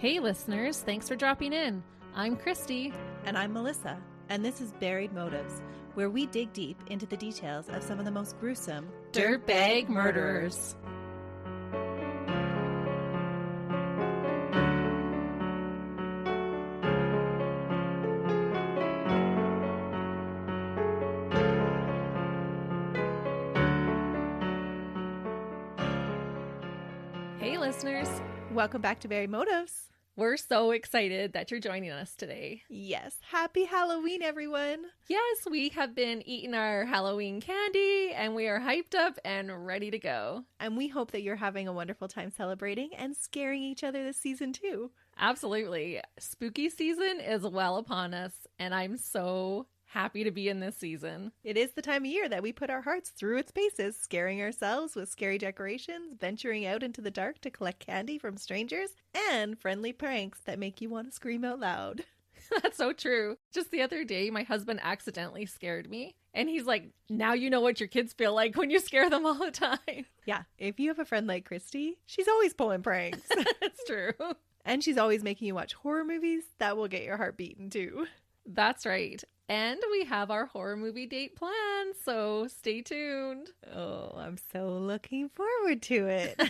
Hey listeners, thanks for dropping in. I'm Christy. And I'm Melissa, and this is Buried Motives, where we dig deep into the details of some of the most gruesome Dirtbag murderers. Hey listeners, Welcome back to Buried Motives. we're so excited that you're joining us today. Yes, happy Halloween, everyone. Yes, we have been eating our Halloween candy and we are hyped up and ready to go. And we hope that you're having a wonderful time celebrating and scaring each other this season too. Absolutely. Spooky season is well upon us and I'm so happy to be in this season. It is the time of year that we put our hearts through its paces, scaring ourselves with scary decorations, venturing out into the dark to collect candy from strangers, and friendly pranks that make you want to scream out loud. That's so true. Just the other day, my husband accidentally scared me. And he's like, now you know what your kids feel like when you scare them all the time. Yeah, if you have a friend like Christy, she's always pulling pranks. It's true. And she's always making you watch horror movies that will get your heart beating too. That's right. And we have our horror movie date planned, so stay tuned. Oh, I'm so looking forward to it.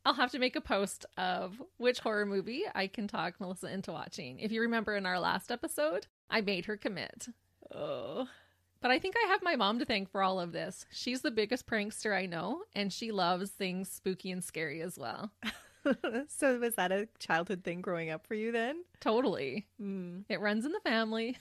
I'll have to make a post of which horror movie I can talk Melissa into watching. If you remember in our last episode, I made her commit. Oh. But I think I have my mom to thank for all of this. She's the biggest prankster I know, and she loves things spooky and scary as well. So was that a childhood thing growing up for you then? Totally. It runs in the family.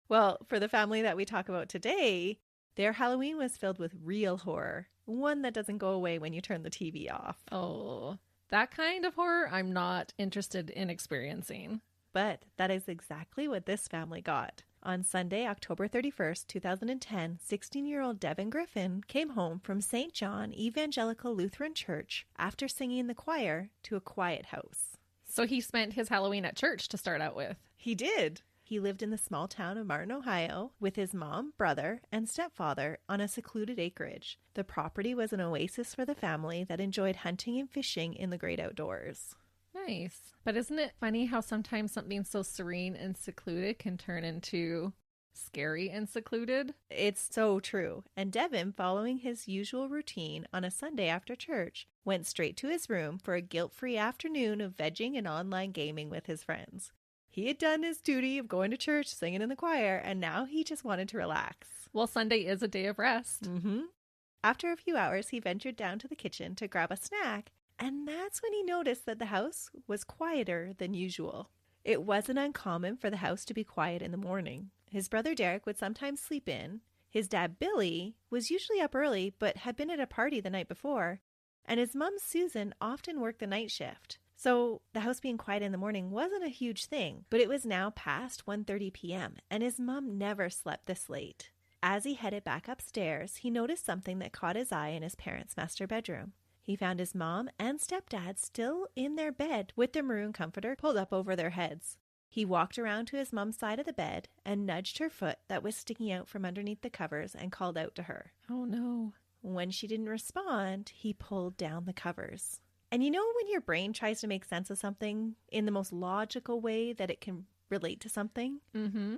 Well, for the family that we talk about today, their Halloween was filled with real horror. One that doesn't go away when you turn the TV off. Oh, that kind of horror I'm not interested in experiencing. But that is exactly what this family got. On Sunday, October 31st, 2010, 16-year-old Devon Griffin came home from St. John Evangelical Lutheran Church after singing in the choir to a quiet house. So he spent his Halloween at church to start out with. He did. He lived in the small town of Martin, Ohio, with his mom, brother, and stepfather on a secluded acreage. The property was an oasis for the family that enjoyed hunting and fishing in the great outdoors. Nice. But isn't it funny how sometimes something so serene and secluded can turn into scary and secluded? It's so true. And Devon, following his usual routine on a Sunday after church, went straight to his room for a guilt-free afternoon of vegging and online gaming with his friends. He had done his duty of going to church, singing in the choir, and now he just wanted to relax. Well, Sunday is a day of rest. Mm-hmm. After a few hours, he ventured down to the kitchen to grab a snack, and that's when he noticed that the house was quieter than usual. It wasn't uncommon for the house to be quiet in the morning. His brother Derek would sometimes sleep in. His dad Billy was usually up early but had been at a party the night before, and his mom Susan often worked the night shift. So the house being quiet in the morning wasn't a huge thing, but it was now past 1:30 p.m., and his mom never slept this late. As he headed back upstairs, he noticed something that caught his eye in his parents' master bedroom. He found his mom and stepdad still in their bed with their maroon comforter pulled up over their heads. He walked around to his mom's side of the bed and nudged her foot that was sticking out from underneath the covers and called out to her. Oh no. When she didn't respond, he pulled down the covers. And you know when your brain tries to make sense of something in the most logical way that it can relate to something? Mm-hmm.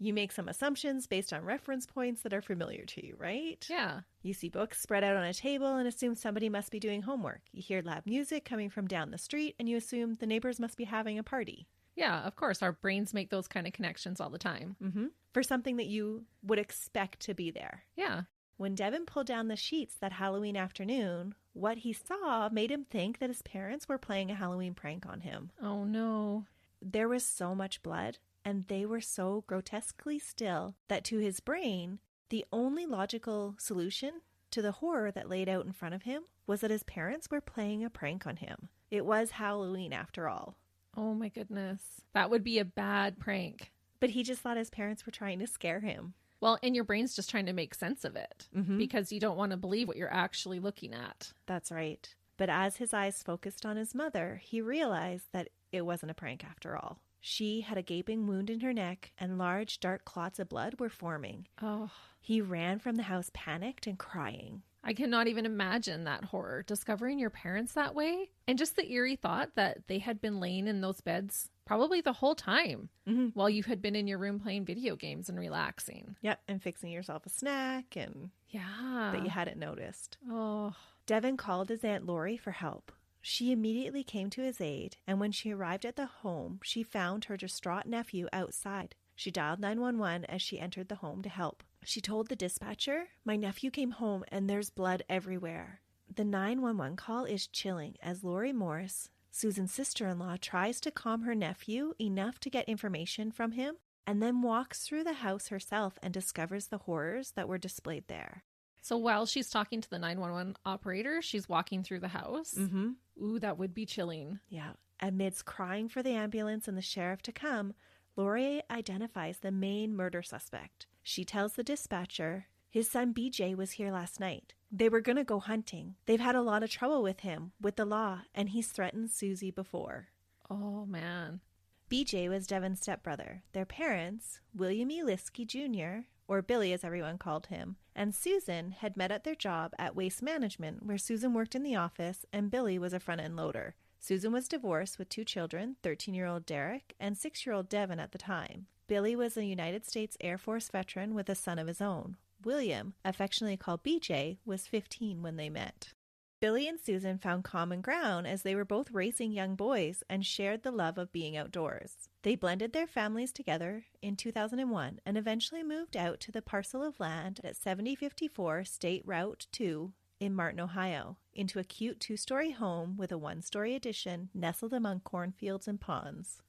You make some assumptions based on reference points that are familiar to you, right? Yeah. You see books spread out on a table and assume somebody must be doing homework. You hear loud music coming from down the street and you assume the neighbors must be having a party. Yeah, of course. Our brains make those kind of connections all the time. Mm-hmm. For something that you would expect to be there. Yeah. When Devon pulled down the sheets that Halloween afternoon, what he saw made him think that his parents were playing a Halloween prank on him. Oh no. There was so much blood, and they were so grotesquely still that to his brain, the only logical solution to the horror that laid out in front of him was that his parents were playing a prank on him. It was Halloween after all. Oh my goodness. That would be a bad prank. But he just thought his parents were trying to scare him. Well, and your brain's just trying to make sense of it Mm-hmm. because you don't want to believe what you're actually looking at. That's right. But as his eyes focused on his mother, he realized that it wasn't a prank after all. She had a gaping wound in her neck, and large dark clots of blood were forming. Oh. He ran from the house panicked and crying. I cannot even imagine that horror, discovering your parents that way. And just the eerie thought that they had been laying in those beds probably the whole time while you had been in your room playing video games and relaxing. Yep, and fixing yourself a snack and that you hadn't noticed. Oh. Devon called his Aunt Lori for help. She immediately came to his aid, and when she arrived at the home, she found her distraught nephew outside. She dialed 911 as she entered the home to help. She told the dispatcher, "My nephew came home and there's blood everywhere." The 911 call is chilling as Lori Morris, Susan's sister-in-law, tries to calm her nephew enough to get information from him and then walks through the house herself and discovers the horrors that were displayed there. So while she's talking to the 911 operator, she's walking through the house. Ooh, that would be chilling. Yeah. Amidst crying for the ambulance and the sheriff to come, Lori identifies the main murder suspect. She tells the dispatcher, "His son BJ was here last night. They were going to go hunting. They've had a lot of trouble with him, with the law, and he's threatened Susie before." Oh, man. BJ was Devon's stepbrother. Their parents, William E. Liske Jr., or Billy as everyone called him, and Susan had met at their job at Waste Management, where Susan worked in the office and Billy was a front-end loader. Susan was divorced with 2 children, 13-year-old Derek and 6-year-old Devon at the time. Billy was a United States Air Force veteran with a son of his own. William, affectionately called BJ, was 15 when they met. Billy and Susan found common ground as they were both raising young boys and shared the love of being outdoors. They blended their families together in 2001 and eventually moved out to the parcel of land at 7054 State Route 2 in Martin, Ohio, into a cute 2-story home with a 1-story addition nestled among cornfields and ponds.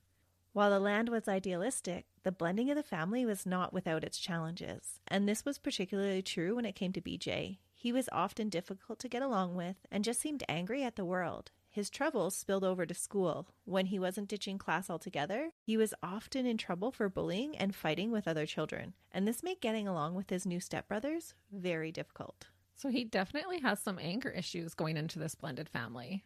While the land was idealistic, the blending of the family was not without its challenges, and this was particularly true when it came to BJ. He was often difficult to get along with and just seemed angry at the world. His troubles spilled over to school. When he wasn't ditching class altogether, he was often in trouble for bullying and fighting with other children, and this made getting along with his new stepbrothers very difficult. So he definitely has some anger issues going into this blended family.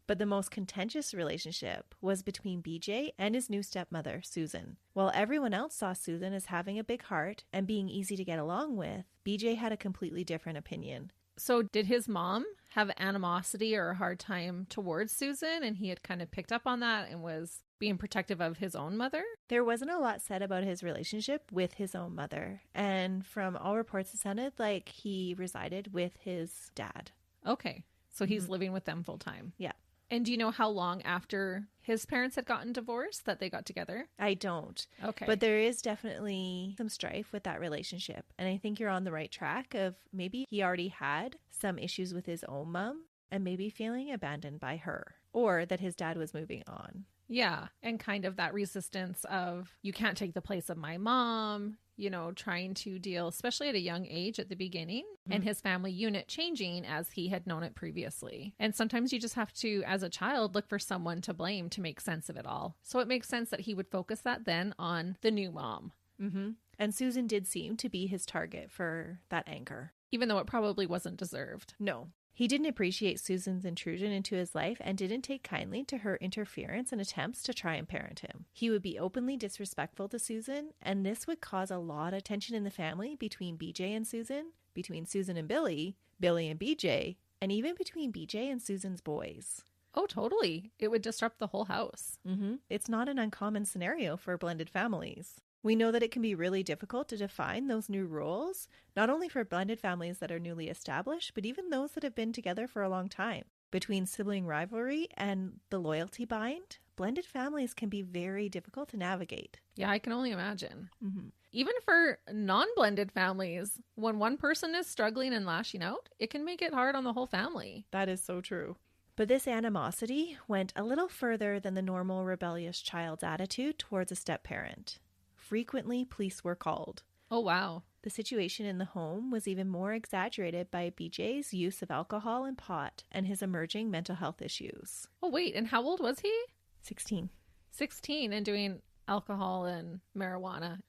But the most contentious relationship was between BJ and his new stepmother, Susan. While everyone else saw Susan as having a big heart and being easy to get along with, BJ had a completely different opinion. So did his mom have animosity or a hard time towards Susan, and he had kind of picked up on that and was being protective of his own mother? There wasn't a lot said about his relationship with his own mother, and from all reports it sounded like he resided with his dad. Okay, so he's living with them full time. Yeah. And do you know how long after his parents had gotten divorced that they got together? I don't. Okay. But there is definitely some strife with that relationship. And I think you're on the right track of maybe he already had some issues with his own mom and maybe feeling abandoned by her, or that his dad was moving on. Yeah. And kind of that resistance of, you can't take the place of my mom, you know, trying to deal, especially at a young age at the beginning, and his family unit changing as he had known it previously. And sometimes you just have to, as a child, look for someone to blame to make sense of it all. So it makes sense that he would focus that then on the new mom. And Susan did seem to be his target for that anger. Even though it probably wasn't deserved. No. He didn't appreciate Susan's intrusion into his life and didn't take kindly to her interference and attempts to try and parent him. He would be openly disrespectful to Susan, and this would cause a lot of tension in the family between BJ and Susan, between Susan and Billy, Billy and BJ, and even between BJ and Susan's boys. Oh, totally. It would disrupt the whole house. It's not an uncommon scenario for blended families. We know that it can be really difficult to define those new roles, not only for blended families that are newly established, but even those that have been together for a long time. Between sibling rivalry and the loyalty bind, blended families can be very difficult to navigate. Yeah, I can only imagine. Even for non-blended families, when one person is struggling and lashing out, it can make it hard on the whole family. That is so true. But this animosity went a little further than the normal rebellious child's attitude towards a step-parent. Frequently, police were called. Oh, wow. The situation in the home was even more exaggerated by BJ's use of alcohol and pot and his emerging mental health issues. Oh, wait. And how old was he? 16. 16 and doing alcohol and marijuana.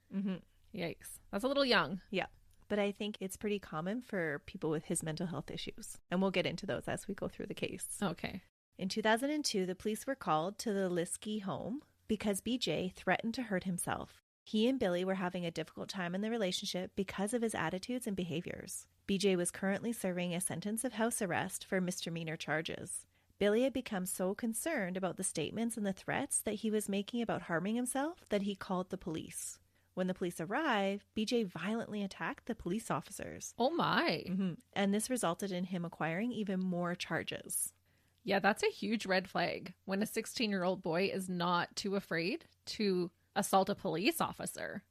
Yikes. That's a little young. Yeah. But I think it's pretty common for people with his mental health issues. And we'll get into those as we go through the case. Okay. In 2002, the police were called to the Liske home because BJ threatened to hurt himself. He and Billy were having a difficult time in the relationship because of his attitudes and behaviors. BJ was currently serving a sentence of house arrest for misdemeanor charges. Billy had become so concerned about the statements and the threats that he was making about harming himself that he called the police. When the police arrived, BJ violently attacked the police officers. Oh my. And this resulted in him acquiring even more charges. Yeah, that's a huge red flag when a 16-year-old boy is not too afraid to assault a police officer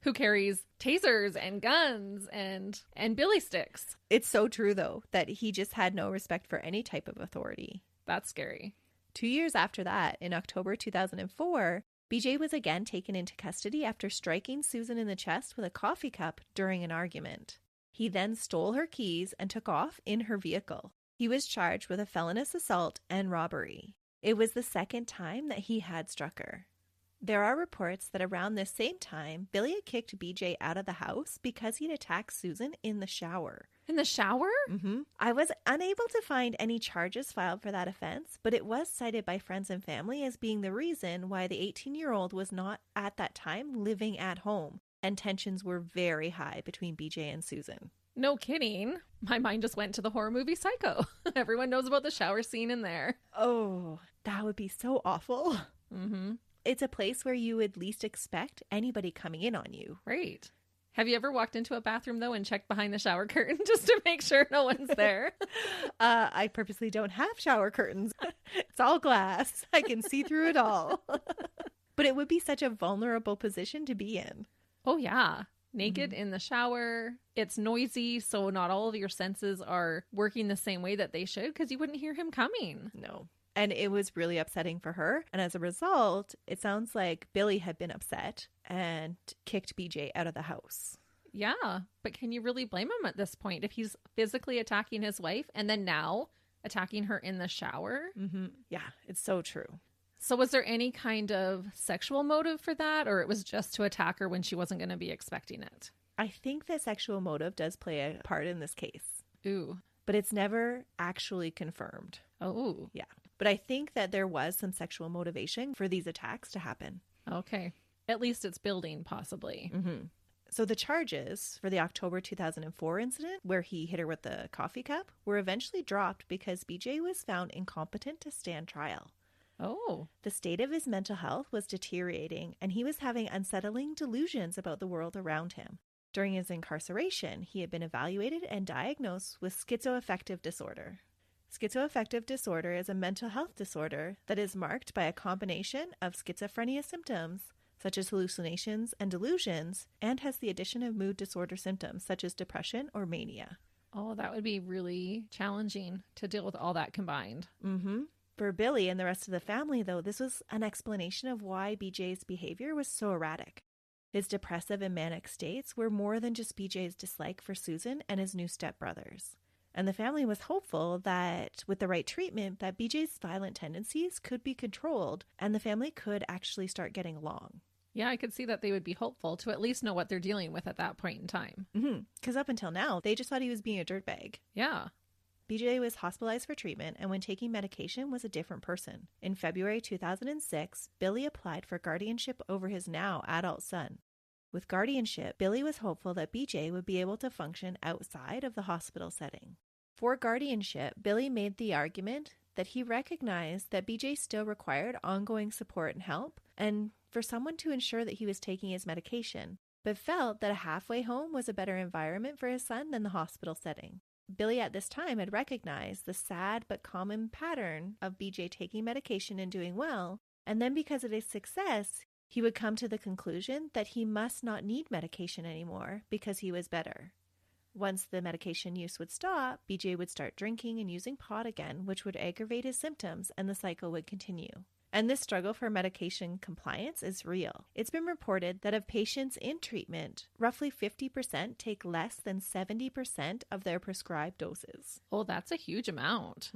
who carries tasers and guns and billy sticks. It's so true, though, that he just had no respect for any type of authority. That's scary. 2 years after that, in October 2004, BJ was again taken into custody after striking Susan in the chest with a coffee cup during an argument. He then stole her keys and took off in her vehicle. He was charged with a felonious assault and robbery. It was the second time that he had struck her. There are reports that around this same time, Billy had kicked BJ out of the house because he'd attacked Susan in the shower. In the shower? I was unable to find any charges filed for that offense, but it was cited by friends and family as being the reason why the 18-year-old was not at that time living at home, and tensions were very high between BJ and Susan. No kidding. My mind just went to the horror movie Psycho. Everyone knows about the shower scene in there. Oh, that would be so awful. It's a place where you would least expect anybody coming in on you. Right. Have you ever walked into a bathroom, though, and checked behind the shower curtain just to make sure no one's there? I purposely don't have shower curtains. It's all glass. I can see through it all. But it would be such a vulnerable position to be in. Oh, yeah. Naked in the shower. It's noisy, so not all of your senses are working the same way that they should because you wouldn't hear him coming. No. And it was really upsetting for her. And as a result, it sounds like Billy had been upset and kicked BJ out of the house. Yeah, but can you really blame him at this point if he's physically attacking his wife and then now attacking her in the shower? Yeah, it's so true. So was there any kind of sexual motive for that, or it was just to attack her when she wasn't going to be expecting it? I think that sexual motive does play a part in this case. Ooh. But it's never actually confirmed. Oh. Yeah. But I think that there was some sexual motivation for these attacks to happen. Okay. At least it's building, possibly. So the charges for the October 2004 incident, where he hit her with the coffee cup, were eventually dropped because BJ was found incompetent to stand trial. Oh. The state of his mental health was deteriorating, and he was having unsettling delusions about the world around him. During his incarceration, he had been evaluated and diagnosed with schizoaffective disorder. Schizoaffective disorder is a mental health disorder that is marked by a combination of schizophrenia symptoms, such as hallucinations and delusions, and has the addition of mood disorder symptoms, such as depression or mania. Oh, that would be really challenging to deal with all that combined. For Billy and the rest of the family, though, this was an explanation of why BJ's behavior was so erratic. His depressive and manic states were more than just BJ's dislike for Susan and his new stepbrothers. And the family was hopeful that with the right treatment, that BJ's violent tendencies could be controlled and the family could actually start getting along. Yeah, I could see that they would be hopeful to at least know what they're dealing with at that point in time. Because up until now, they just thought he was being a dirtbag. Yeah. BJ was hospitalized for treatment and when taking medication was a different person. In February 2006, Billy applied for guardianship over his now adult son. With guardianship, Billy was hopeful that BJ would be able to function outside of the hospital setting. For guardianship, Billy made the argument that he recognized that BJ still required ongoing support and help, and for someone to ensure that he was taking his medication, but felt that a halfway home was a better environment for his son than the hospital setting. Billy at this time had recognized the sad but common pattern of BJ taking medication and doing well, and then because of his success, he would come to the conclusion that he must not need medication anymore because he was better. Once the medication use would stop, BJ would start drinking and using pot again, which would aggravate his symptoms and the cycle would continue. And this struggle for medication compliance is real. It's been reported that of patients in treatment, roughly 50% take less than 70% of their prescribed doses. Oh, that's a huge amount.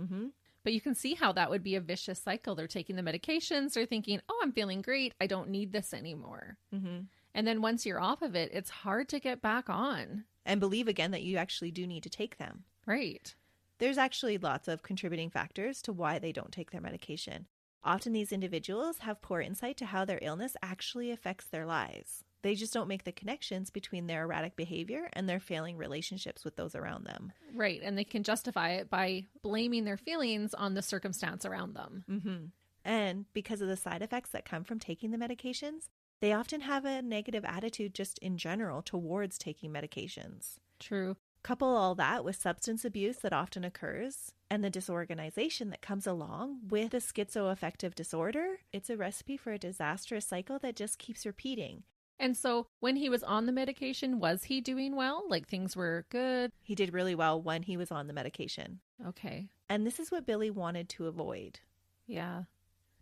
But you can see how that would be a vicious cycle. They're taking the medications. They're thinking, oh, I'm feeling great. I don't need this anymore. And then once you're off of it, it's hard to get back on. And believe again that you actually do need to take them. Right. There's actually lots of contributing factors to why they don't take their medication. Often these individuals have poor insight to how their illness actually affects their lives. They just don't make the connections between their erratic behavior and their failing relationships with those around them. Right. And they can justify it by blaming their feelings on the circumstance around them. Mm-hmm. And because of the side effects that come from taking the medications, they often have a negative attitude just in general towards taking medications. True. Couple all that with substance abuse that often occurs and the disorganization that comes along with a schizoaffective disorder, it's a recipe for a disastrous cycle that just keeps repeating. And so when he was on the medication, was he doing well? Like things were good? He did really well when he was on the medication. Okay. And this is what Billy wanted to avoid. Yeah.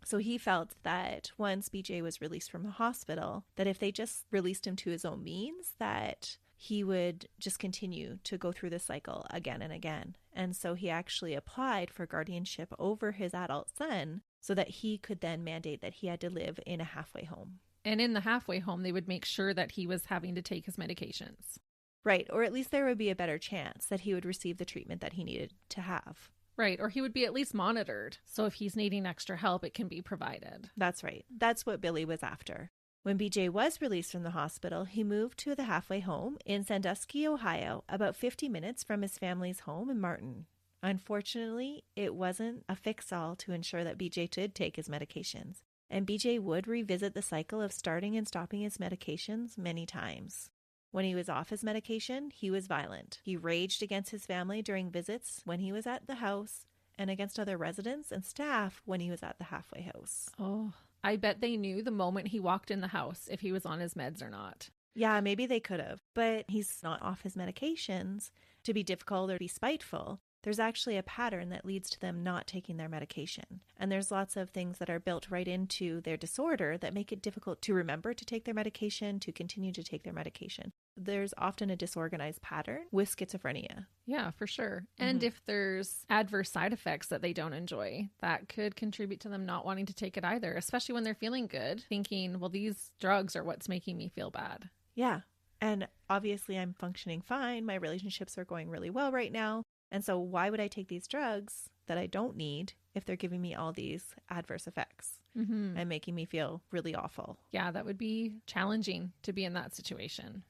So he felt that once BJ was released from the hospital, that if they just released him to his own means, that he would just continue to go through the cycle again and again. And so he actually applied for guardianship over his adult son so that he could then mandate that he had to live in a halfway home. And in the halfway home, they would make sure that he was having to take his medications. Right. Or at least there would be a better chance that he would receive the treatment that he needed to have. Right. Or he would be at least monitored. So if he's needing extra help, it can be provided. That's right. That's what Billy was after. When BJ was released from the hospital, he moved to the halfway home in Sandusky, Ohio, about 50 minutes from his family's home in Martin. Unfortunately, it wasn't a fix-all to ensure that BJ did take his medications, and BJ would revisit the cycle of starting and stopping his medications many times. When he was off his medication, he was violent. He raged against his family during visits when he was at the house and against other residents and staff when he was at the halfway house. Oh, I bet they knew the moment he walked in the house if he was on his meds or not. Yeah, maybe they could have, but he's not off his medications to be difficult or be spiteful. There's actually a pattern that leads to them not taking their medication. And there's lots of things that are built right into their disorder that make it difficult to remember to take their medication, to continue to take their medication. There's often a disorganized pattern with schizophrenia. Yeah, for sure. And if there's adverse side effects that they don't enjoy, that could contribute to them not wanting to take it either, especially when they're feeling good, thinking, well, these drugs are what's making me feel bad. Yeah. And obviously I'm functioning fine. My relationships are going really well right now. And so why would I take these drugs that I don't need if they're giving me all these adverse effects and making me feel really awful? Yeah, that would be challenging to be in that situation.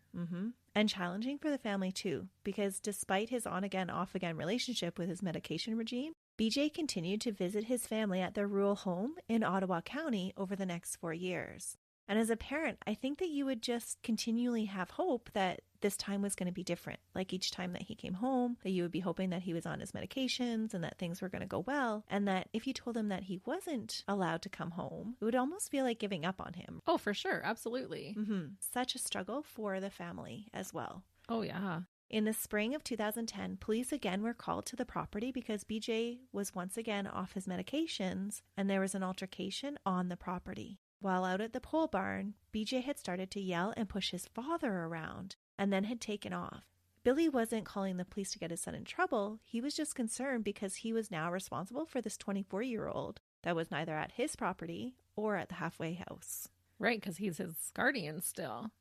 And challenging for the family too, because despite his on-again, off-again relationship with his medication regime, BJ continued to visit his family at their rural home in Ottawa County over the next 4 years. And as a parent, I think that you would just continually have hope that this time was going to be different. Like each time that he came home, that you would be hoping that he was on his medications and that things were going to go well. And that if you told him that he wasn't allowed to come home, it would almost feel like giving up on him. Oh, for sure. Absolutely. Such a struggle for the family as well. Oh, yeah. In the spring of 2010, police again were called to the property because BJ was once again off his medications and there was an altercation on the property. While out at the pole barn, BJ had started to yell and push his father around and then had taken off. Billy wasn't calling the police to get his son in trouble. He was just concerned because he was now responsible for this 24-year-old that was neither at his property or at the halfway house. Right, because he's his guardian still.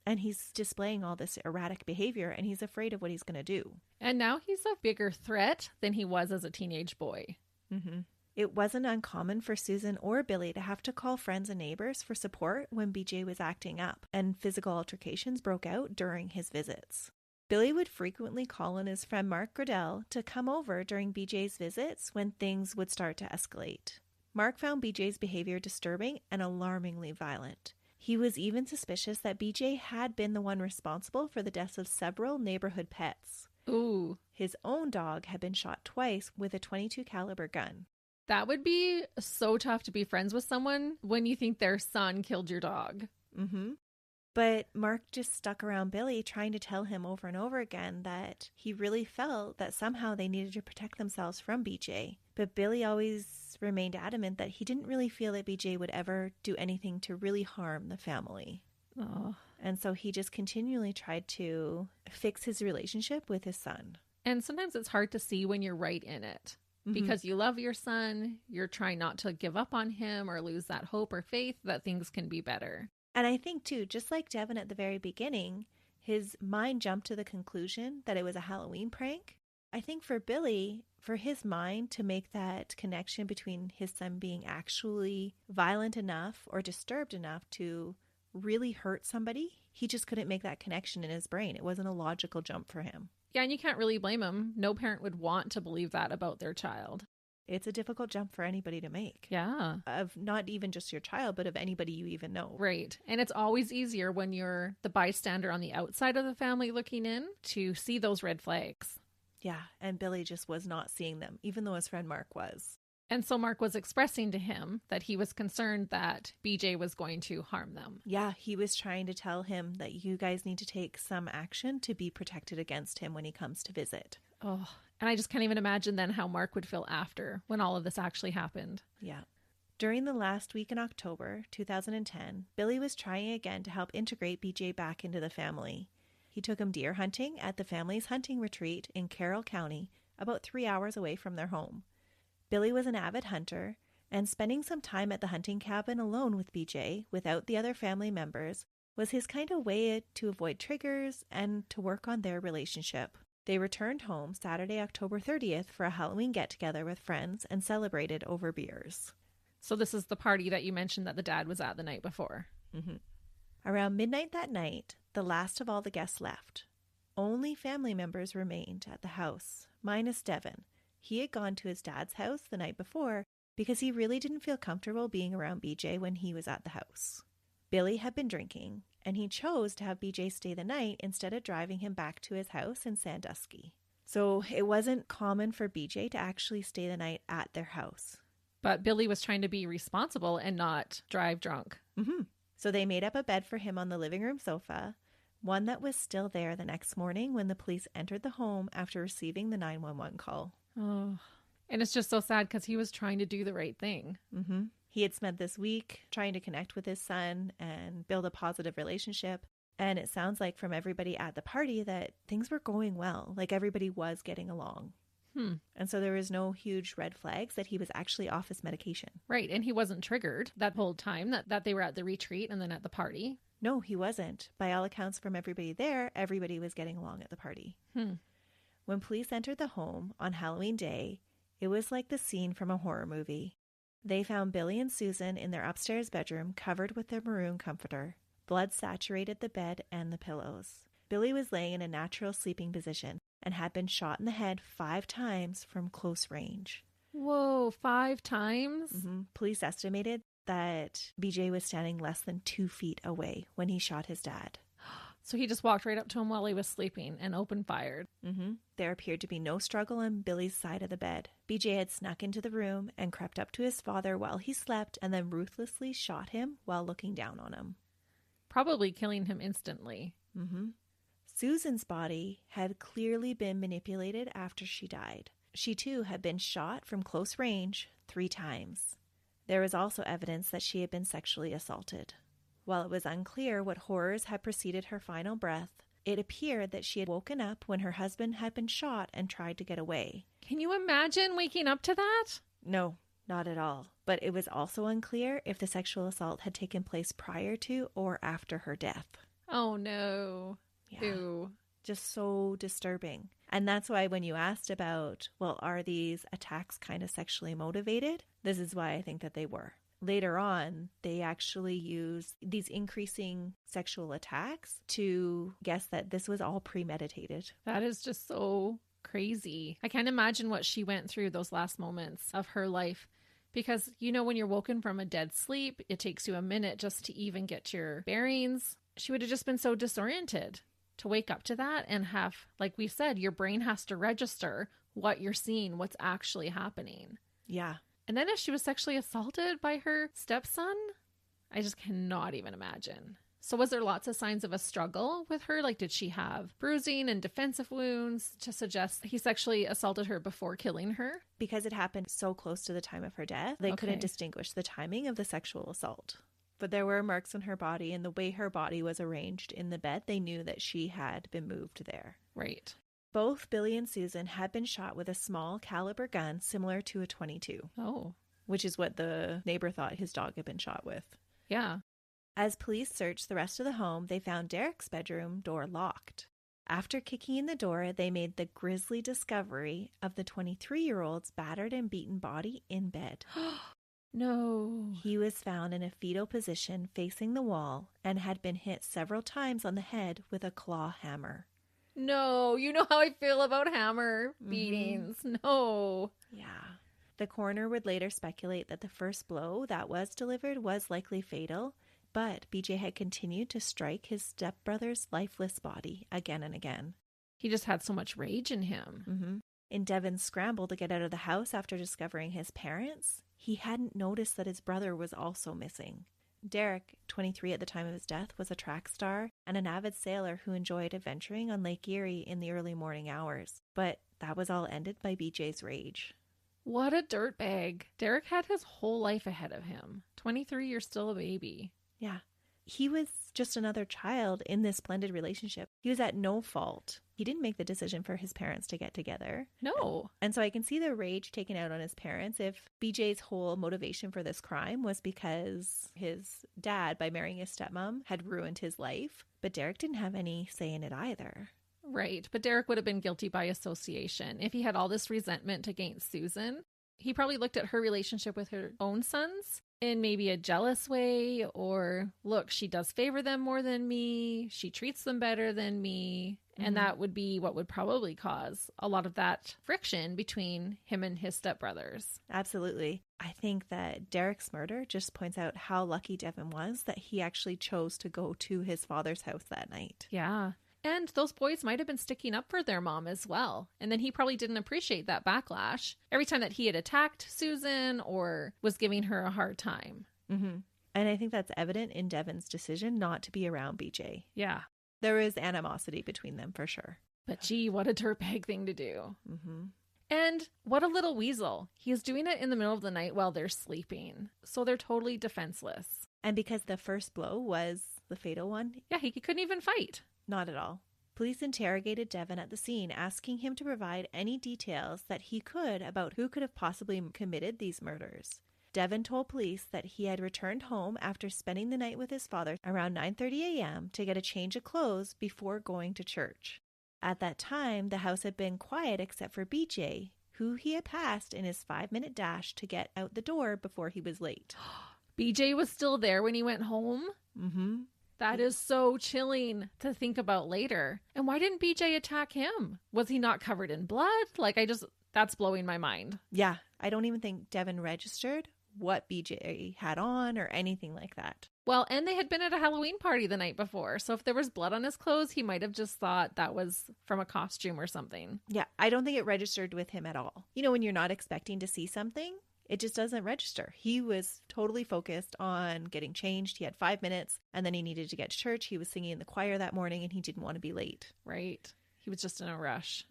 And he's displaying all this erratic behavior and he's afraid of what he's going to do. And now he's a bigger threat than he was as a teenage boy. It wasn't uncommon for Susan or Billy to have to call friends and neighbors for support when BJ was acting up, and physical altercations broke out during his visits. Billy would frequently call on his friend Mark Gradell to come over during BJ's visits when things would start to escalate. Mark found BJ's behavior disturbing and alarmingly violent. He was even suspicious that BJ had been the one responsible for the deaths of several neighborhood pets. Ooh. His own dog had been shot twice with a .22 caliber gun. That would be so tough to be friends with someone when you think their son killed your dog. But Mark just stuck around Billy, trying to tell him over and over again that he really felt that somehow they needed to protect themselves from BJ. But Billy always remained adamant that he didn't really feel that BJ would ever do anything to really harm the family. And so he just continually tried to fix his relationship with his son. And sometimes it's hard to see when you're right in it. Because you love your son, you're trying not to give up on him or lose that hope or faith that things can be better. And I think, too, just like Devon at the very beginning, his mind jumped to the conclusion that it was a Halloween prank. I think for Billy, for his mind to make that connection between his son being actually violent enough or disturbed enough to really hurt somebody, he just couldn't make that connection in his brain. It wasn't a logical jump for him. Yeah, and you can't really blame him. No parent would want to believe that about their child. It's a difficult jump for anybody to make. Yeah. Of not even just your child, but of anybody you even know. Right. And it's always easier when you're the bystander on the outside of the family looking in to see those red flags. Yeah, and Billy just was not seeing them, even though his friend Mark was. And so Mark was expressing to him that he was concerned that BJ was going to harm them. Yeah, he was trying to tell him that you guys need to take some action to be protected against him when he comes to visit. Oh, and I just can't even imagine then how Mark would feel after when all of this actually happened. Yeah. During the last week in October 2010, Billy was trying again to help integrate BJ back into the family. He took him deer hunting at the family's hunting retreat in Carroll County, about 3 hours away from their home. Billy was an avid hunter, and spending some time at the hunting cabin alone with BJ, without the other family members, was his kind of way to avoid triggers and to work on their relationship. They returned home Saturday, October 30th for a Halloween get-together with friends and celebrated over beers. So this is the party that you mentioned that the dad was at the night before. Mm-hmm. Around midnight that night, the last of all the guests left. Only family members remained at the house, minus Devon. He had gone to his dad's house the night before because he really didn't feel comfortable being around BJ when he was at the house. Billy had been drinking, and he chose to have BJ stay the night instead of driving him back to his house in Sandusky. So it wasn't common for BJ to actually stay the night at their house. But Billy was trying to be responsible and not drive drunk. Mm-hmm. So they made up a bed for him on the living room sofa, one that was still there the next morning when the police entered the home after receiving the 911 call. Oh, and it's just so sad because he was trying to do the right thing. Mm-hmm. He had spent this week trying to connect with his son and build a positive relationship. And it sounds like from everybody at the party that things were going well, like everybody was getting along. And so there was no huge red flags that he was actually off his medication. Right. And he wasn't triggered that whole time that they were at the retreat and then at the party. No, he wasn't. By all accounts from everybody there, everybody was getting along at the party. When police entered the home on Halloween Day, it was like the scene from a horror movie. They found Billy and Susan in their upstairs bedroom covered with their maroon comforter. Blood saturated the bed and the pillows. Billy was laying in a natural sleeping position and had been shot in the head 5 times from close range. Whoa, 5 times? Police estimated that BJ was standing less than 2 feet away when he shot his dad. So he just walked right up to him while he was sleeping and opened fired. There appeared to be no struggle on Billy's side of the bed. BJ had snuck into the room and crept up to his father while he slept and then ruthlessly shot him while looking down on him. Probably killing him instantly. Susan's body had clearly been manipulated after she died. She too had been shot from close range 3 times. There was also evidence that she had been sexually assaulted. While it was unclear what horrors had preceded her final breath, it appeared that she had woken up when her husband had been shot and tried to get away. Can you imagine waking up to that? No, not at all. But it was also unclear if the sexual assault had taken place prior to or after her death. Oh, no. Yeah. Ew. Just so disturbing. And that's why when you asked about, well, are these attacks kind of sexually motivated? This is why I think that they were. Later on, they actually used these increasing sexual attacks to guess that this was all premeditated. That is just so crazy. I can't imagine what she went through those last moments of her life. Because, you know, when you're woken from a dead sleep, it takes you a minute just to even get your bearings. She would have just been so disoriented to wake up to that and have, like we said, your brain has to register what you're seeing, what's actually happening. Yeah. And then if she was sexually assaulted by her stepson, I just cannot even imagine. So was there lots of signs of a struggle with her? Like, did she have bruising and defensive wounds to suggest he sexually assaulted her before killing her? Because it happened so close to the time of her death, they couldn't distinguish the timing of the sexual assault. But there were marks on her body, and the way her body was arranged in the bed, they knew that she had been moved there. Right. Both Billy and Susan had been shot with a small caliber gun similar to a .22. Oh. Which is what the neighbor thought his dog had been shot with. Yeah. As police searched the rest of the home, they found Derek's bedroom door locked. After kicking in the door, they made the grisly discovery of the 23-year-old's battered and beaten body in bed. No. He was found in a fetal position facing the wall and had been hit several times on the head with a claw hammer. No, you know how I feel about hammer beatings. No. Yeah. The coroner would later speculate that the first blow that was delivered was likely fatal, but BJ had continued to strike his stepbrother's lifeless body again and again. He just had so much rage in him. In Devon's scramble to get out of the house after discovering his parents, he hadn't noticed that his brother was also missing. Derek, 23 at the time of his death, was a track star and an avid sailor who enjoyed adventuring on Lake Erie in the early morning hours. But that was all ended by BJ's rage. What a dirtbag. Derek had his whole life ahead of him. 23, you're still a baby. Yeah. He was just another child in this blended relationship. He was at no fault. He didn't make the decision for his parents to get together. No. And so I can see the rage taken out on his parents if BJ's whole motivation for this crime was because his dad, by marrying his stepmom, had ruined his life. But Derek didn't have any say in it either. Right. But Derek would have been guilty by association. If he had all this resentment against Susan, he probably looked at her relationship with her own sons in maybe a jealous way, or look, she does favor them more than me. She treats them better than me. And that would be what would probably cause a lot of that friction between him and his stepbrothers. Absolutely. I think that Derek's murder just points out how lucky Devon was that he actually chose to go to his father's house that night. Yeah. And those boys might have been sticking up for their mom as well. And then he probably didn't appreciate that backlash every time that he had attacked Susan or was giving her a hard time. And I think that's evident in Devon's decision not to be around BJ. Yeah. There is animosity between them for sure. But gee, what a dirtbag thing to do. And what a little weasel. He's doing it in the middle of the night while they're sleeping. So they're totally defenseless. And because the first blow was the fatal one? Yeah, he couldn't even fight. Not at all. Police interrogated Devon at the scene, asking him to provide any details that he could about who could have possibly committed these murders. Devon told police that he had returned home after spending the night with his father around 9:30 a.m. to get a change of clothes before going to church. At that time, the house had been quiet except for BJ, who he had passed in his 5-minute dash to get out the door before he was late. BJ was still there when he went home? That is so chilling to think about later. And why didn't BJ attack him? Was he not covered in blood? That's blowing my mind. Yeah, I don't even think Devon registered what BJ had on or anything like that. Well, and they had been at a Halloween party the night before. So if there was blood on his clothes, he might have just thought that was from a costume or something. Yeah, I don't think it registered with him at all. You know, when you're not expecting to see something, it just doesn't register. He was totally focused on getting changed. He had 5 minutes and then he needed to get to church. He was singing in the choir that morning and he didn't want to be late. Right. He was just in a rush.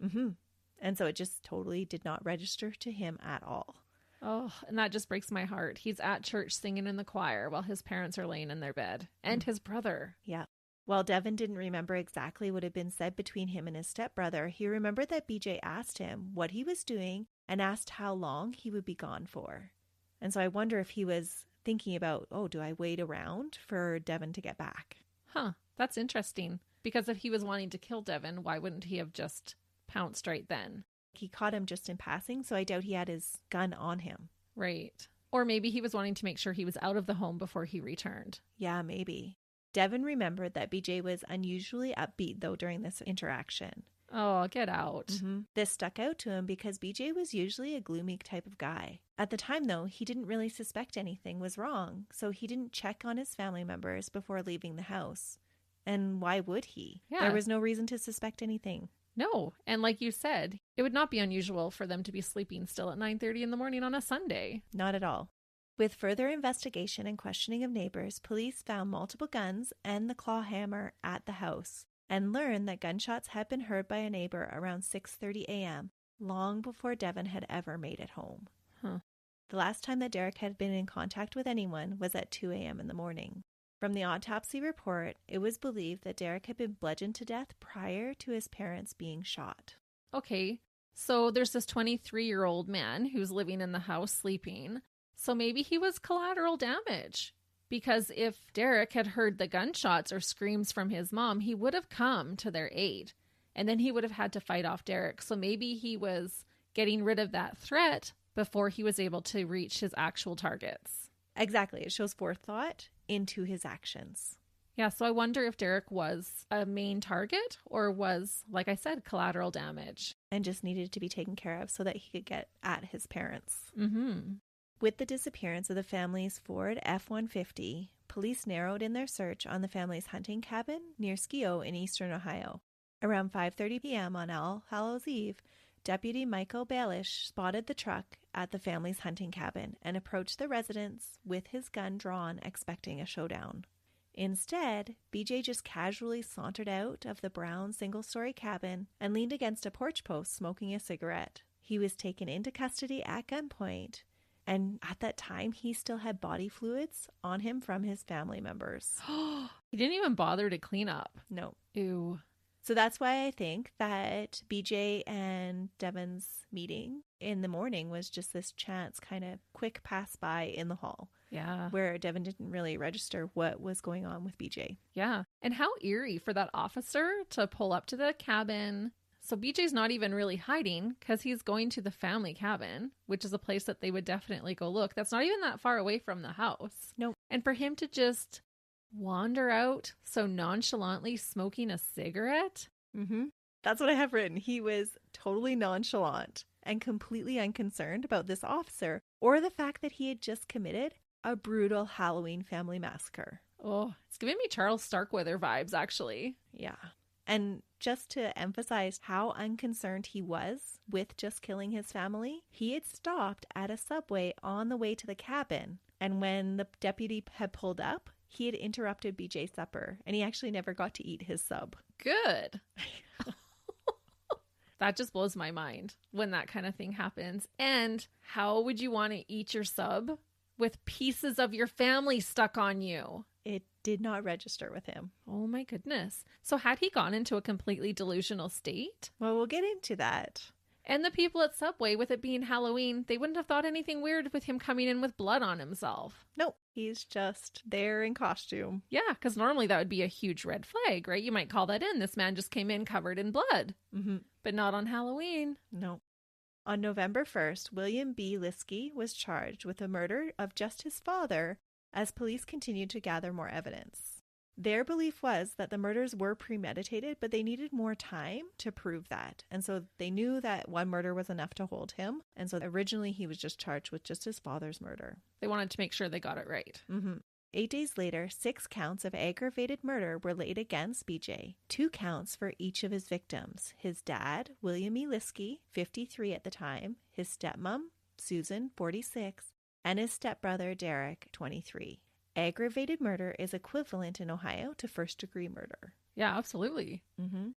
And so it just totally did not register to him at all. Oh, and that just breaks my heart. He's at church singing in the choir while his parents are laying in their bed. And his brother. Yeah. While Devon didn't remember exactly what had been said between him and his stepbrother, he remembered that BJ asked him what he was doing and asked how long he would be gone for. And so I wonder if he was thinking about, do I wait around for Devon to get back? Huh, that's interesting. Because if he was wanting to kill Devon, why wouldn't he have just pounced right then? He caught him just in passing, so I doubt he had his gun on him. Right. Or maybe he was wanting to make sure he was out of the home before he returned. Yeah, maybe. Devon remembered that BJ was unusually upbeat, though, during this interaction. Oh, get out. This stuck out to him because BJ was usually a gloomy type of guy. At the time, though, he didn't really suspect anything was wrong, so he didn't check on his family members before leaving the house. And why would he? Yeah. There was no reason to suspect anything. No. And like you said, it would not be unusual for them to be sleeping still at 9:30 in the morning on a Sunday. Not at all. With further investigation and questioning of neighbors, police found multiple guns and the claw hammer at the house and learned that gunshots had been heard by a neighbor around 6:30 a.m., long before Devon had ever made it home. The last time that Derek had been in contact with anyone was at 2 a.m. in the morning. From the autopsy report, it was believed that Derek had been bludgeoned to death prior to his parents being shot. Okay, so there's this 23-year-old man who's living in the house sleeping. So maybe he was collateral damage. Because if Derek had heard the gunshots or screams from his mom, he would have come to their aid. And then he would have had to fight off Derek. So maybe he was getting rid of that threat before he was able to reach his actual targets. Exactly. It shows forethought into his actions. Yeah, so I wonder if Derek was a main target or was, like I said, collateral damage. And just needed to be taken care of so that he could get at his parents. Mm-hmm. With the disappearance of the family's Ford F-150, police narrowed in their search on the family's hunting cabin near Skio in eastern Ohio. Around 5:30 p.m. on All Hallows Eve, Deputy Michael Baelish spotted the truck at the family's hunting cabin and approached the residence with his gun drawn, expecting a showdown. Instead, BJ just casually sauntered out of the brown single-story cabin and leaned against a porch post smoking a cigarette. He was taken into custody at gunpoint, and at that time, he still had body fluids on him from his family members. He didn't even bother to clean up. No. Ew. So that's why I think that BJ and Devon's meeting in the morning was just this chance kind of quick pass by in the hall. Yeah. Where Devon didn't really register what was going on with BJ. Yeah. And how eerie for that officer to pull up to the cabin. So BJ's not even really hiding because he's going to the family cabin, which is a place that they would definitely go look. That's not even that far away from the house. Nope. And for him to just wander out so nonchalantly smoking a cigarette. Mm-hmm. That's what I have written. He was totally nonchalant and completely unconcerned about this officer or the fact that he had just committed a brutal Halloween family massacre. Oh, it's giving me Charles Starkweather vibes, actually. Yeah. And just to emphasize how unconcerned he was with just killing his family, he had stopped at a Subway on the way to the cabin. And when the deputy had pulled up, he had interrupted BJ's supper, and he actually never got to eat his sub. Good. That just blows my mind when that kind of thing happens. And how would you want to eat your sub with pieces of your family stuck on you? It did not register with him. Oh my goodness. So had he gone into a completely delusional state? Well, we'll get into that. And the people at Subway, with it being Halloween, they wouldn't have thought anything weird with him coming in with blood on himself. Nope. He's just there in costume. Yeah, because normally that would be a huge red flag, right? You might call that in. This man just came in covered in blood. Mm-hmm. But not on Halloween. No. On November 1st, William B. Liske was charged with the murder of just his father as police continued to gather more evidence. Their belief was that the murders were premeditated, but they needed more time to prove that. And so they knew that one murder was enough to hold him. And so originally he was just charged with just his father's murder. They wanted to make sure they got it right. Mm-hmm. 8 days later, 6 counts of aggravated murder were laid against BJ. 2 counts for each of his victims. His dad, William E. Liske, 53 at the time, his stepmom, Susan, 46, and his stepbrother, Derek, 23. Aggravated murder is equivalent in Ohio to first-degree murder. Yeah, absolutely. Mm-hmm.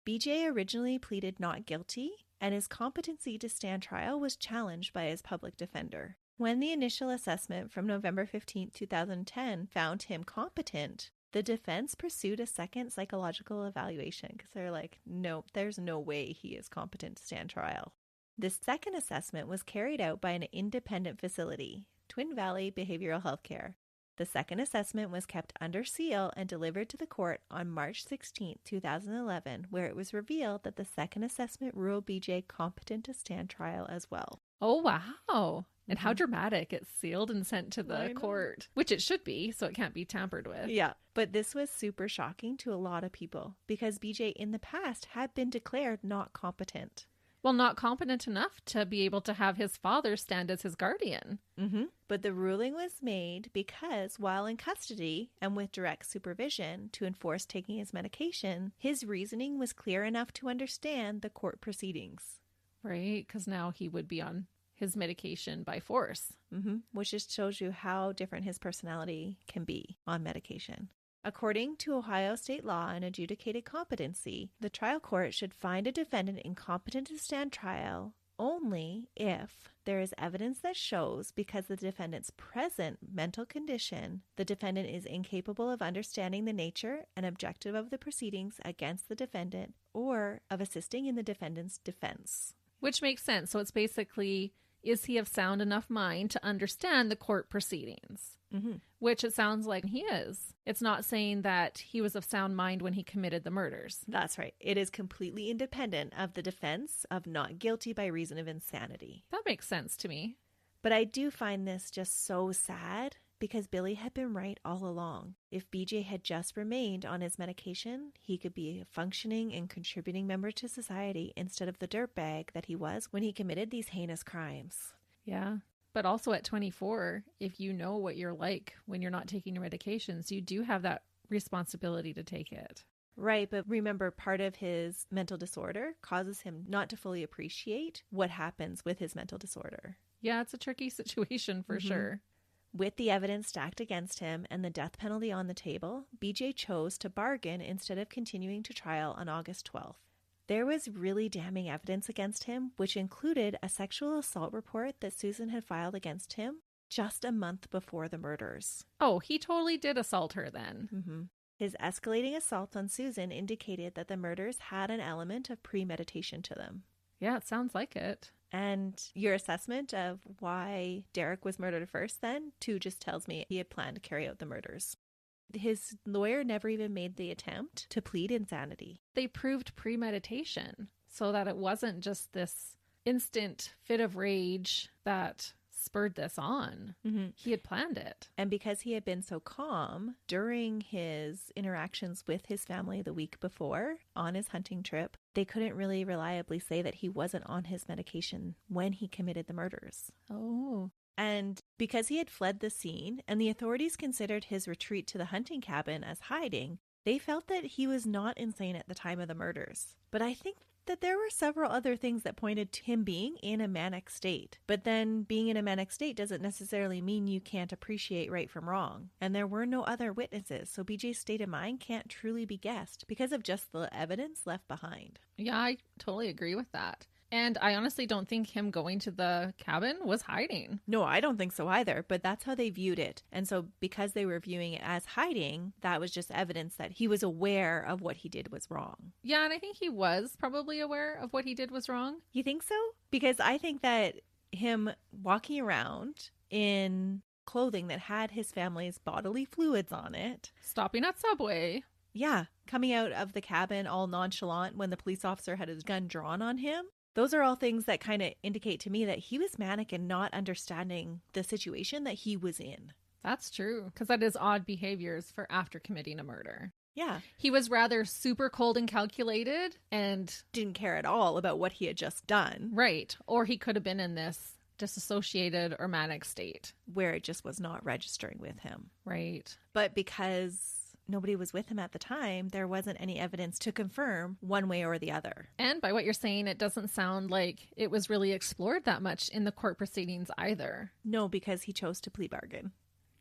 BJ originally pleaded not guilty, and his competency to stand trial was challenged by his public defender. When the initial assessment from November 15, 2010 found him competent, the defense pursued a second psychological evaluation because they're like, no, there's no way he is competent to stand trial. This second assessment was carried out by an independent facility, Twin Valley Behavioral Health Care. The second assessment was kept under seal and delivered to the court on March 16, 2011, where it was revealed that the second assessment ruled BJ competent to stand trial as well. Oh, wow. And how dramatic. It's sealed and sent to the court, which it should be, so it can't be tampered with. Yeah, but this was super shocking to a lot of people because BJ in the past had been declared not competent. Well, not competent enough to be able to have his father stand as his guardian. Mm-hmm. But the ruling was made because while in custody and with direct supervision to enforce taking his medication, his reasoning was clear enough to understand the court proceedings. Right, because now he would be on his medication by force. Mm-hmm. Which just shows you how different his personality can be on medication. According to Ohio state law and adjudicated competency, the trial court should find a defendant incompetent to stand trial only if there is evidence that shows because the defendant's present mental condition, the defendant is incapable of understanding the nature and objective of the proceedings against the defendant or of assisting in the defendant's defense. Which makes sense. So it's basically is he of sound enough mind to understand the court proceedings? Mm-hmm. Which it sounds like he is. It's not saying that he was of sound mind when he committed the murders. That's right. It is completely independent of the defense of not guilty by reason of insanity. That makes sense to me. But I do find this just so sad because Billy had been right all along. If BJ had just remained on his medication, he could be a functioning and contributing member to society instead of the dirtbag that he was when he committed these heinous crimes. Yeah. But also at 24, if you know what you're like when you're not taking your medications, you do have that responsibility to take it. Right, but remember, part of his mental disorder causes him not to fully appreciate what happens with his mental disorder. Yeah, it's a tricky situation for sure. With the evidence stacked against him and the death penalty on the table, BJ chose to bargain instead of continuing to trial on August 12th. There was really damning evidence against him, which included a sexual assault report that Susan had filed against him just a month before the murders. Oh, he totally did assault her then. Mm-hmm. His escalating assault on Susan indicated that the murders had an element of premeditation to them. Yeah, it sounds like it. And your assessment of why Derek was murdered first then, too, just tells me he had planned to carry out the murders. His lawyer never even made the attempt to plead insanity. They proved premeditation so that it wasn't just this instant fit of rage that spurred this on. Mm-hmm. He had planned it. And because he had been so calm during his interactions with his family the week before on his hunting trip, they couldn't really reliably say that he wasn't on his medication when he committed the murders. Oh. And because he had fled the scene and the authorities considered his retreat to the hunting cabin as hiding, they felt that he was not insane at the time of the murders. But I think that there were several other things that pointed to him being in a manic state. But then being in a manic state doesn't necessarily mean you can't appreciate right from wrong. And there were no other witnesses, so BJ's state of mind can't truly be guessed because of just the evidence left behind. Yeah, I totally agree with that. And I honestly don't think him going to the cabin was hiding. No, I don't think so either, but that's how they viewed it. And so because they were viewing it as hiding, that was just evidence that he was aware of what he did was wrong. Yeah, and I think he was probably aware of what he did was wrong. You think so? Because I think that him walking around in clothing that had his family's bodily fluids on it. Stopping at Subway. Yeah, coming out of the cabin all nonchalant when the police officer had his gun drawn on him. Those are all things that kind of indicate to me that he was manic and not understanding the situation that he was in. That's true, because that is odd behaviors for after committing a murder. Yeah. He was rather super cold and calculated and didn't care at all about what he had just done. Right. Or he could have been in this disassociated or manic state where it just was not registering with him. Right. But because nobody was with him at the time, there wasn't any evidence to confirm one way or the other. And by what you're saying, it doesn't sound like it was really explored that much in the court proceedings either. No, because he chose to plea bargain.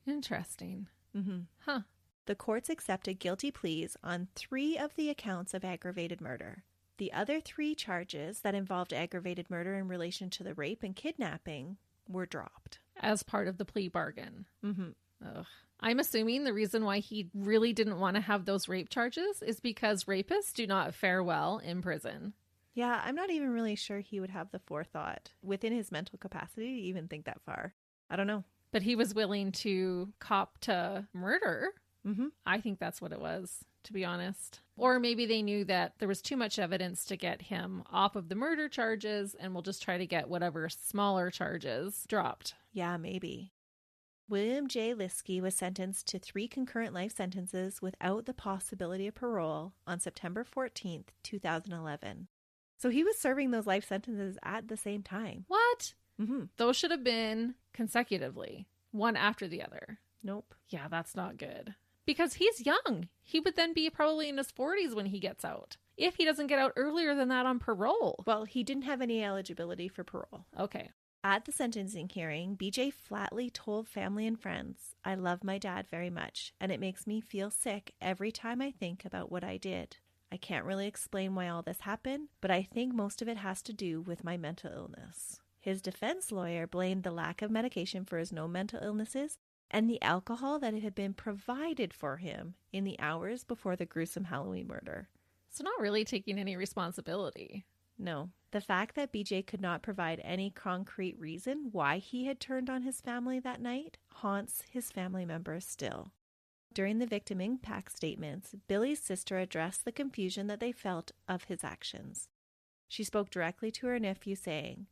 Interesting. Mm-hmm. Huh. The courts accepted guilty pleas on 3 of the accounts of aggravated murder. The other 3 charges that involved aggravated murder in relation to the rape and kidnapping were dropped. As part of the plea bargain. Mm-hmm. Ugh. I'm assuming the reason why he really didn't want to have those rape charges is because rapists do not fare well in prison. Yeah, I'm not even really sure he would have the forethought within his mental capacity to even think that far. I don't know. But he was willing to cop to murder. Mm-hmm. I think that's what it was, to be honest. Or maybe they knew that there was too much evidence to get him off of the murder charges and we'll just try to get whatever smaller charges dropped. Yeah, maybe. William J. Liske was sentenced to 3 concurrent life sentences without the possibility of parole on September 14th, 2011. So he was serving those life sentences at the same time. What? Mm-hmm. Those should have been consecutively, one after the other. Nope. Yeah, that's not good. Because he's young. He would then be probably in his 40s when he gets out. If he doesn't get out earlier than that on parole. Well, he didn't have any eligibility for parole. Okay. At the sentencing hearing, BJ flatly told family and friends, "I love my dad very much, and it makes me feel sick every time I think about what I did. I can't really explain why all this happened, but I think most of it has to do with my mental illness." His defense lawyer blamed the lack of medication for his known mental illnesses and the alcohol that had been provided for him in the hours before the gruesome Halloween murder. So not really taking any responsibility. No. The fact that BJ could not provide any concrete reason why he had turned on his family that night haunts his family members still. During the victim impact statements, Billy's sister addressed the confusion that they felt of his actions. She spoke directly to her nephew saying,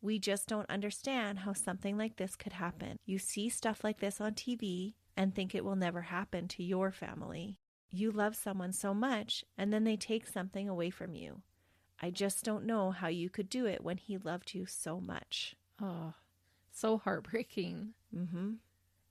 "We just don't understand how something like this could happen. You see stuff like this on TV and think it will never happen to your family. You love someone so much and then they take something away from you. I just don't know how you could do it when he loved you so much." Oh, so heartbreaking.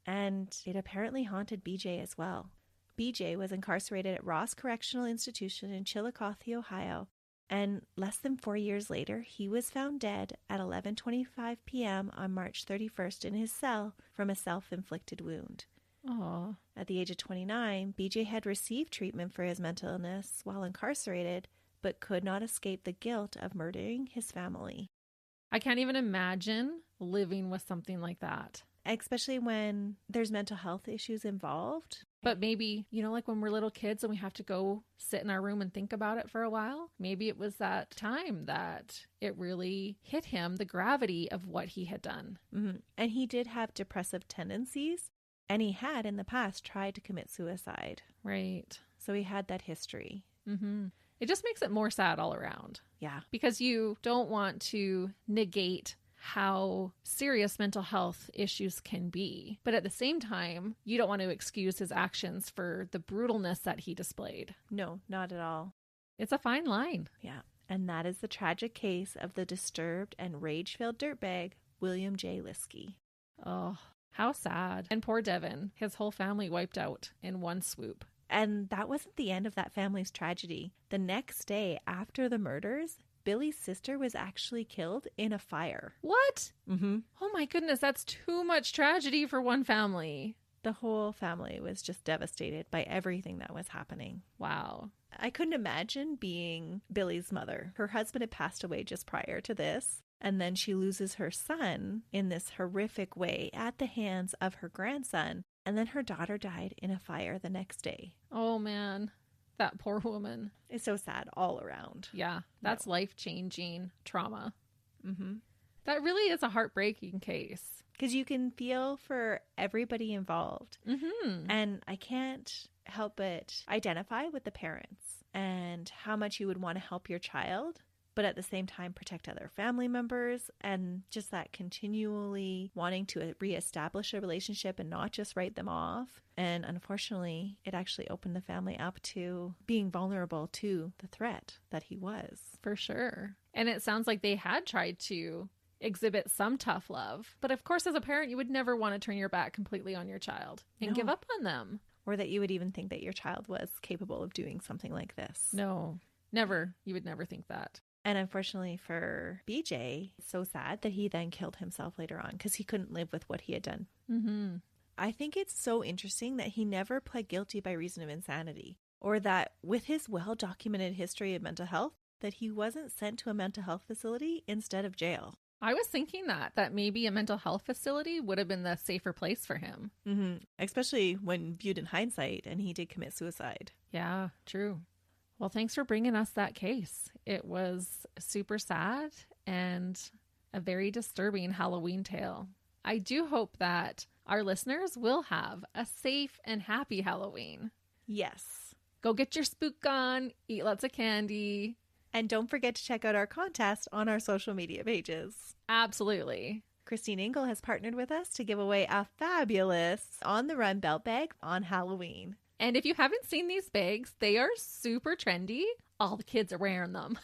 And it apparently haunted BJ as well. BJ was incarcerated at Ross Correctional Institution in Chillicothe, Ohio, and less than 4 years later, he was found dead at 11:25 p.m. on March 31st in his cell from a self-inflicted wound. Oh. At the age of 29, BJ had received treatment for his mental illness while incarcerated, but could not escape the guilt of murdering his family. I can't even imagine living with something like that. Especially when there's mental health issues involved. But maybe, like when we're little kids and we have to go sit in our room and think about it for a while, maybe it was that time that it really hit him, the gravity of what he had done. And he did have depressive tendencies, and he had in the past tried to commit suicide. Right. So he had that history. It just makes it more sad all around. Yeah. Because you don't want to negate how serious mental health issues can be. But at the same time, you don't want to excuse his actions for the brutalness that he displayed. No, not at all. It's a fine line. Yeah. And that is the tragic case of the disturbed and rage-filled dirtbag, William J. Liske. Oh, how sad. And poor Devon, his whole family wiped out in one swoop. And that wasn't the end of that family's tragedy. The next day after the murders, Billy's sister was actually killed in a fire. What? Oh my goodness, that's too much tragedy for one family. The whole family was just devastated by everything that was happening. Wow. I couldn't imagine being Billy's mother. Her husband had passed away just prior to this, and then she loses her son in this horrific way at the hands of her grandson, and then her daughter died in a fire the next day. Oh man. That poor woman. It's so sad all around. Yeah, that's life-changing trauma. That really is a heartbreaking case. Because you can feel for everybody involved. And I can't help but identify with the parents and how much you would want to help your child, but at the same time protect other family members, and just that continually wanting to reestablish a relationship and not just write them off. And unfortunately, it actually opened the family up to being vulnerable to the threat that he was. For sure. And it sounds like they had tried to exhibit some tough love. But of course, as a parent, you would never want to turn your back completely on your child and give up on them. Or that you would even think that your child was capable of doing something like this. No, never. You would never think that. And unfortunately for BJ, it's so sad that he then killed himself later on because he couldn't live with what he had done. I think it's so interesting that he never pled guilty by reason of insanity, or that with his well-documented history of mental health, that he wasn't sent to a mental health facility instead of jail. I was thinking that maybe a mental health facility would have been the safer place for him. Especially when viewed in hindsight, and he did commit suicide. Yeah, true. Well, thanks for bringing us that case. It was super sad and a very disturbing Halloween tale. I do hope that our listeners will have a safe and happy Halloween. Yes. Go get your spook on, eat lots of candy. And don't forget to check out our contest on our social media pages. Absolutely. Kristine Engel has partnered with us to give away a fabulous On the Run belt bag on Halloween. And if you haven't seen these bags, they are super trendy. All the kids are wearing them.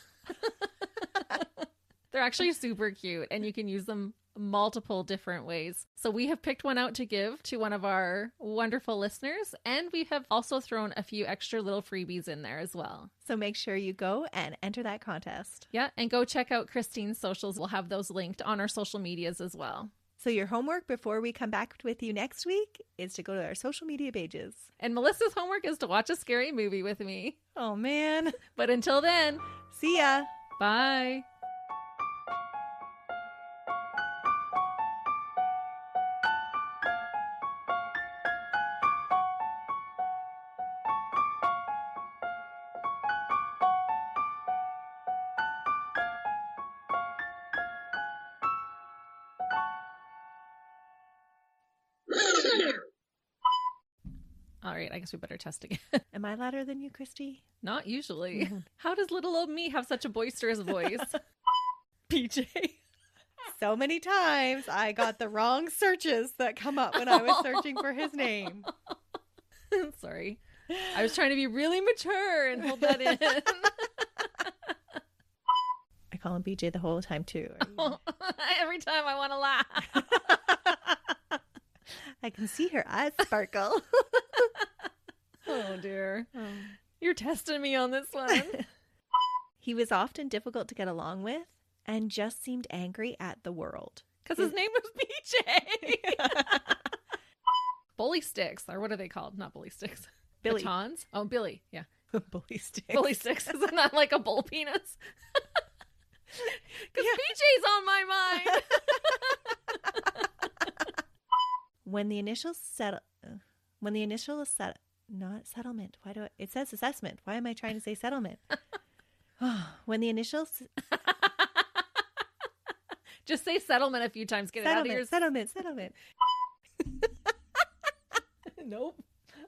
They're actually super cute, and you can use them multiple different ways. So we have picked one out to give to one of our wonderful listeners, and we have also thrown a few extra little freebies in there as well. So make sure you go and enter that contest. Yeah, and go check out Kristine's socials. We'll have those linked on our social medias as well. So your homework before we come back with you next week is to go to our social media pages. And Melissa's homework is to watch a scary movie with me. Oh, man. But until then, see ya. Bye. right. I guess we better test again. Am I louder than you, Christy? Not usually. How does little old me have such a boisterous voice? PJ. So many times I got the wrong searches that come up when I was searching for his name. Sorry. I was trying to be really mature and hold that in. I call him BJ the whole time too. Every time I want to laugh. I can see her eyes sparkle. Oh, dear. Oh. You're testing me on this one. He was often difficult to get along with and just seemed angry at the world. Because his name was BJ. Bully sticks. Or what are they called? Not bully sticks. Billy. Batons? Oh, Billy. Yeah. Bully sticks. Bully sticks. Isn't that like a bull penis? Because BJ's on my mind. When the initial not settlement. It says assessment. Why am I trying to say settlement? When the initial just say settlement a few times. Get it out of your settlement. Nope.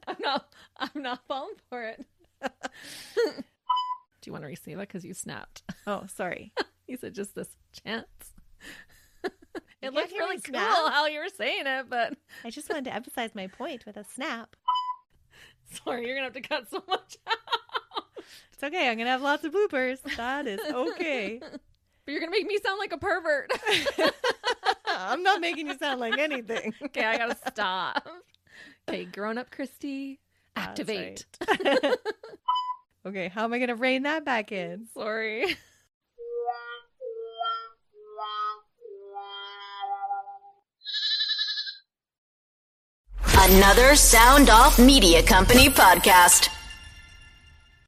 I'm not falling for it. Do you want to receive it? Because you snapped. Oh, sorry. You said just this chance. It You looked can't hear really me cool snap? how you were saying it, but I just wanted to emphasize my point with a snap. sorry, you're going to have to cut so much out. It's okay. I'm going to have lots of bloopers. That is okay. But you're going to make me sound like a pervert. I'm not making you sound like anything. Okay, I got to stop. Okay, grown-up Christy, activate. Right. Okay, how am I going to rein that back in? Sorry. Another Sound Off Media Company podcast.